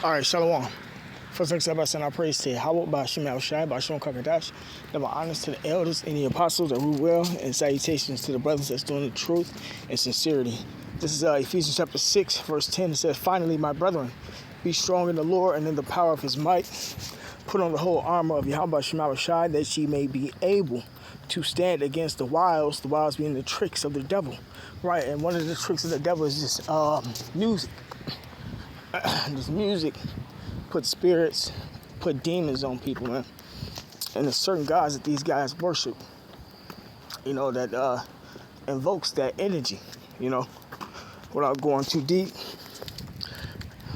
All right, Shalom. First, let's have us send our praise to Yahweh by Shem Al Shai, by Shem Kakadash. Then my honors to the elders and the apostles that rule well, and salutations to the brothers that's doing the truth and sincerity. This is Ephesians chapter 6, verse 10. It says, "Finally, my brethren, be strong in the Lord and in the power of his might. Put on the whole armor of Yahweh by Shem Al Shai, that ye may be able to stand against the wiles being the tricks of the devil." Right, and one of the tricks of the devil is just music. This music put spirits, put demons on people, man. And there's certain gods that these guys worship, that invokes that energy, without going too deep.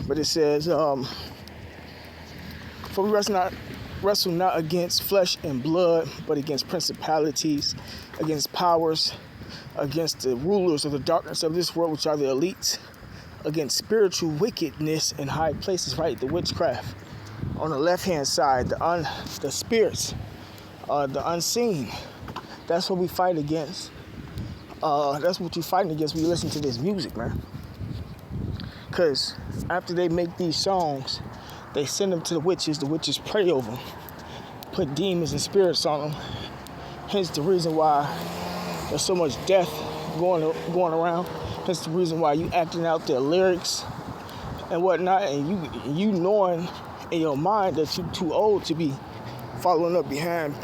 But it says, "For we wrestle not against flesh and blood, but against principalities, against powers, against the rulers of the darkness of this world, which are the elites, against spiritual wickedness in high places," right? The witchcraft. On the left-hand side, the spirits, the unseen. That's what we fight against. That's what you're fighting against when you listen to this music, man. Because after they make these songs, they send them to the witches. The witches pray over them, put demons and spirits on them. Hence the reason why there's so much death going around. That's the reason why you acting out their lyrics and whatnot, and you knowing in your mind that you too old to be following up behind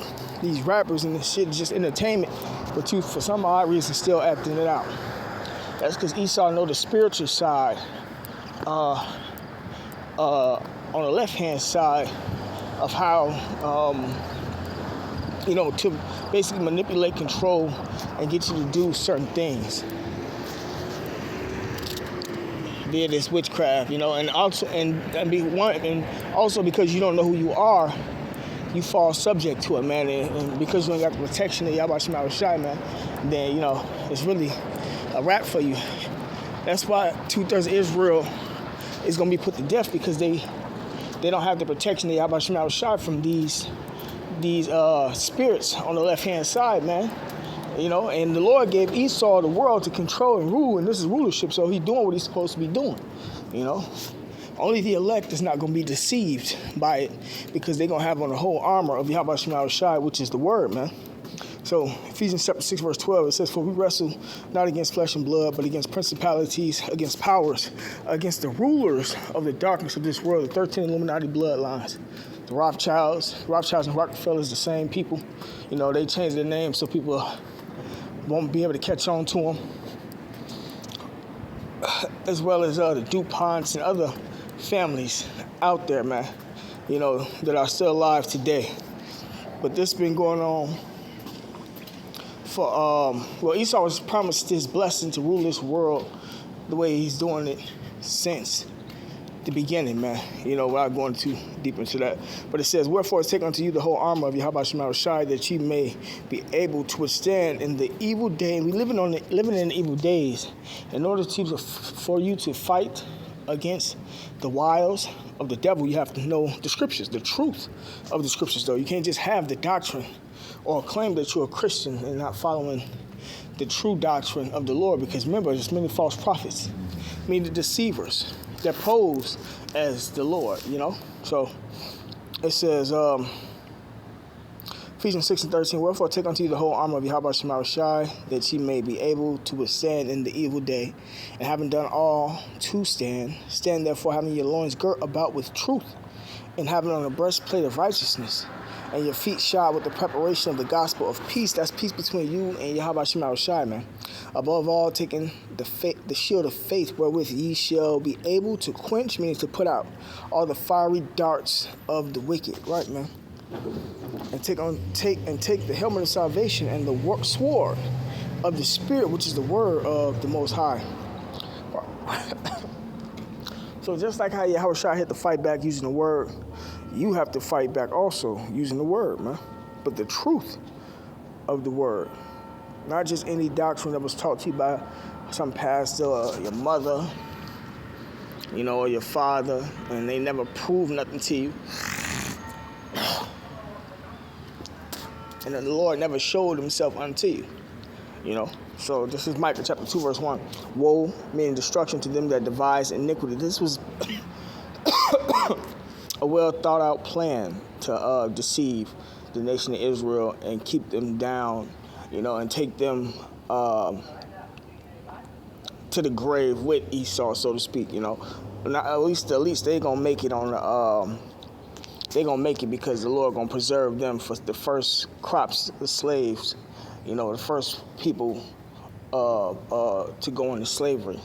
these rappers and this shit is just entertainment, but you for some odd reason still acting it out. That's because Esau know the spiritual side on the left-hand side of how to basically manipulate, control, and get you to do certain things. Via this witchcraft, and also because you don't know who you are, you fall subject to it, man. And because you ain't got the protection of Yahweh Shema Shai, man, then it's really a wrap for you. That's why 2/3 of Israel is gonna be put to death, because they don't have the protection of Yahweh Shema Shai from these spirits on the left hand side, man. And the Lord gave Esau the world to control and rule, and this is rulership, so he's doing what he's supposed to be doing, Only the elect is not going to be deceived by it, because they're going to have on the whole armor of Yahweh Shema Shai, which is the word, man. So Ephesians chapter 6, verse 12, it says, "For we wrestle not against flesh and blood, but against principalities, against powers, against the rulers of the darkness of this world," the 13 Illuminati bloodlines. The Rothschilds and Rockefellers, the same people. They changed their name so people won't be able to catch on to them, as well as the DuPonts and other families out there, man, that are still alive today. But this been going on for, Esau was promised his blessing to rule this world the way he's doing it since the beginning, man, without going too deep into that. But it says, "Wherefore take unto you the whole armor of Yahweh Shema Shai, that ye may be able to withstand in the evil day." We living in the evil days. In order for you to fight against the wiles of the devil, you have to know the scriptures, the truth of the scriptures, though. You can't just have the doctrine or claim that you're a Christian and not following the true doctrine of the Lord, because remember, there's many false prophets, many deceivers that pose as the Lord, So it says, Ephesians 6 and 13, "Wherefore take unto you the whole armor of Yahweh Shema Shai, that ye may be able to withstand in the evil day, and having done all to stand, stand therefore having your loins girt about with truth, and having on a breastplate of righteousness, and your feet shod with the preparation of the gospel of peace." That's peace between you and Yahweh Shema Shai, man. "Above all, taking the shield of faith, wherewith ye shall be able to quench," meaning to put out, "all the fiery darts of the wicked," right, man? "And take the helmet of salvation and the sword of the Spirit, which is the word of the Most High." So just like how Yahweh Shai had to fight back using the word, you have to fight back also using the word, man. But the truth of the word, not just any doctrine that was taught to you by some pastor or your mother, or your father, and they never proved nothing to you. And the Lord never showed himself unto you, So this is Micah chapter 2, verse 1. "Woe, meaning destruction, to them that devise iniquity." This was a well thought out plan to deceive the nation of Israel and keep them down, and take them to the grave with Esau, so to speak. Not, at least they gonna make it on the. They gonna make it because the Lord gonna preserve them for the first crops, the slaves, the first people to go into slavery,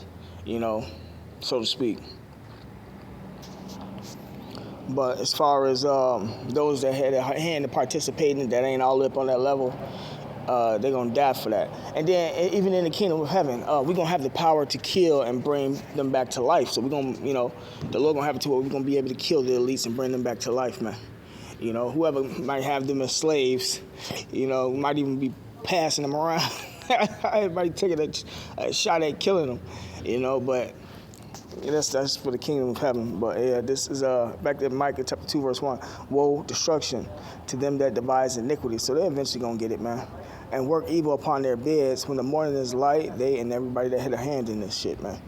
so to speak. But as far as those that had a hand in participating that ain't all up on that level, they're going to die for that. And then even in the kingdom of heaven, we're going to have the power to kill and bring them back to life. So we're going to, the Lord going to have it to where we're going to be able to kill the elites and bring them back to life, man. Whoever might have them as slaves, might even be passing them around. Everybody taking a shot at killing them, but that's for the kingdom of heaven. But yeah, this is back to Micah chapter 2 verse 1. Woe, destruction to them that devise iniquity. So they're eventually gonna get it, man. And work evil upon their beds. When the morning is light, they and everybody that had a hand in this shit, man.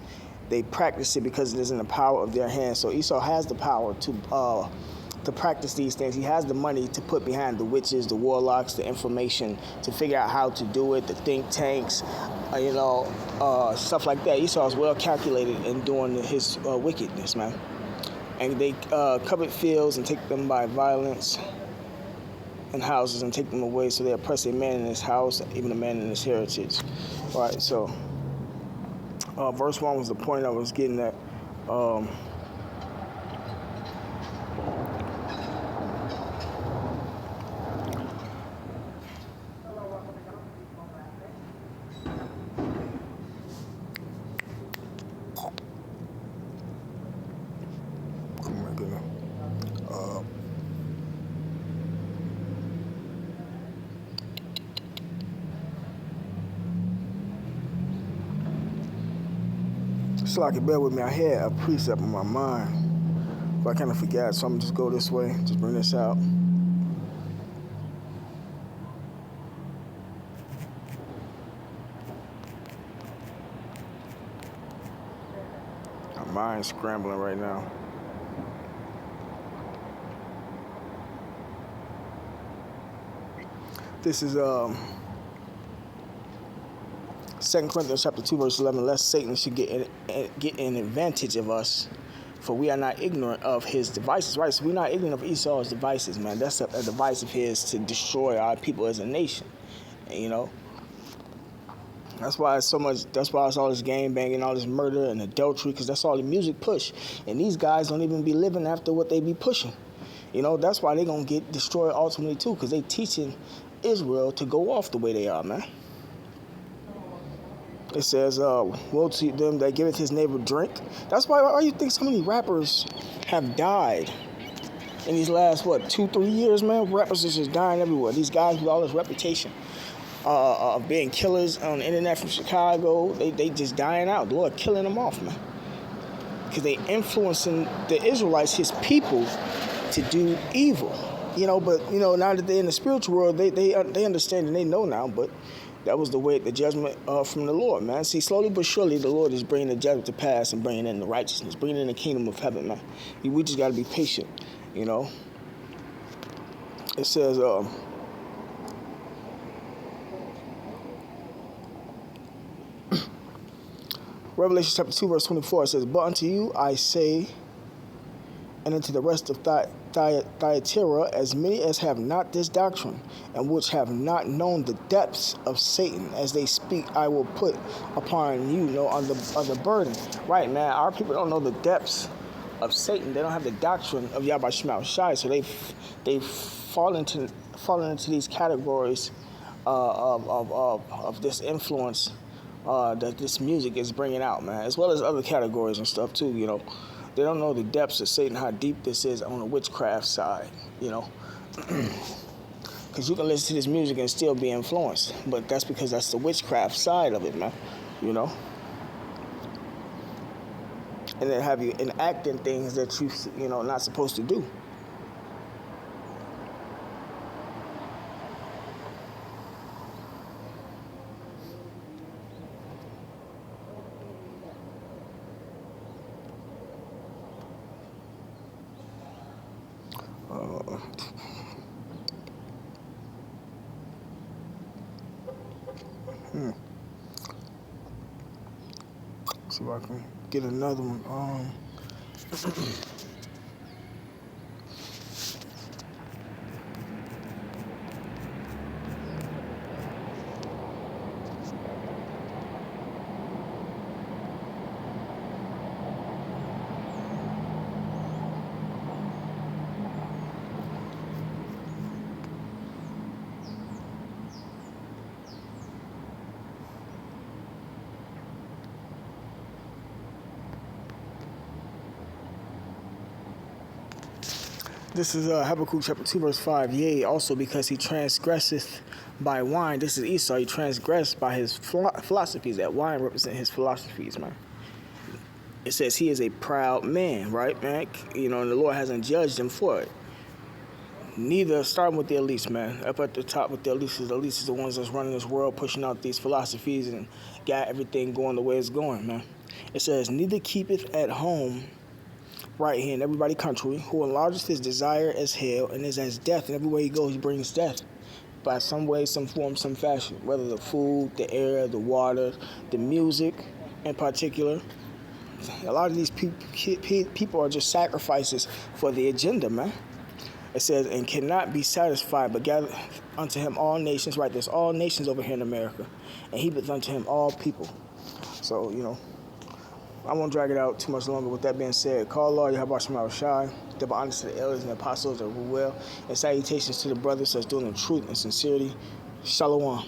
They practice it because it is in the power of their hands. So Esau has the power to practice these things. He has the money to put behind the witches, the warlocks, the information to figure out how to do it, the think tanks, stuff like that. Esau is well calculated in doing his wickedness, man. And they covet fields and take them by violence and houses and take them away. So they oppress a man in his house, even a man in his heritage. All right, so verse 1 was the point I was getting at. So I can bear with me. I had a precept in my mind, but I kind of forgot. So I'm gonna just go this way. Just bring this out. My mind's scrambling right now. This is 2 Corinthians chapter 2 verse 11. Lest Satan should get an advantage of us, for we are not ignorant of his devices. Right, so we're not ignorant of Esau's devices, man. That's a device of his to destroy our people as a nation. And, that's why it's so much. That's why it's all this gang banging, all this murder and adultery, because that's all the music push. And these guys don't even be living after what they be pushing. That's why they're gonna get destroyed ultimately too, because they teaching Israel to go off the way they are, man. It says, woe to them that giveth his neighbor drink. That's why you think so many rappers have died in these last, 2-3 years, man? Rappers is just dying everywhere. These guys with all this reputation of being killers on the internet from Chicago, they just dying out. The Lord killing them off, man. Because they influencing the Israelites, his people, to do evil. But, now that they're in the spiritual world, they understand and they know now, but that was the judgment from the Lord, man. See, slowly but surely, the Lord is bringing the judgment to pass and bringing in the righteousness, bringing in the kingdom of heaven, man. We just got to be patient, It says, Revelation chapter 2, verse 24, it says, but unto you I say, and unto the rest of Thyatira, as many as have not this doctrine, and which have not known the depths of Satan, as they speak, I will put upon you no other burden. Right, man, our people don't know the depths of Satan. They don't have the doctrine of Yahweh Shema Shai, so they've fallen into these categories of this influence that this music is bringing out, man, as well as other categories and stuff too, They don't know the depths of Satan, how deep this is on the witchcraft side, Because you can listen to this music and still be influenced, but that's because that's the witchcraft side of it, man, And then have you enacting things that you not supposed to do. See if I can get another one. This is Habakkuk chapter 2, verse 5. Yea, also because he transgresseth by wine. This is Esau. He transgressed by his philosophies. That wine represents his philosophies, man. It says he is a proud man, right, man? You know, and the Lord hasn't judged him for it. Neither, starting with the elites, man. Up at the top with the elites is the ones that's running this world, pushing out these philosophies and got everything going the way it's going, man. It says, neither keepeth at home right hand everybody country, who enlarges his desire as hell, and is as death, and everywhere he goes he brings death by some way, some form, some fashion, whether the food, the air, the water, the music in particular. A lot of these people are just sacrifices for the agenda, man. It says, and cannot be satisfied, but gather unto him all nations, right? There's all nations over here in America, and heapeth unto him all people. So, you know, I won't drag it out too much longer. With that being said, call Lord Yahweh Shema Shai, double honors to the elders and the apostles that rule well, and salutations to the brothers that's doing the truth and sincerity. Shalom.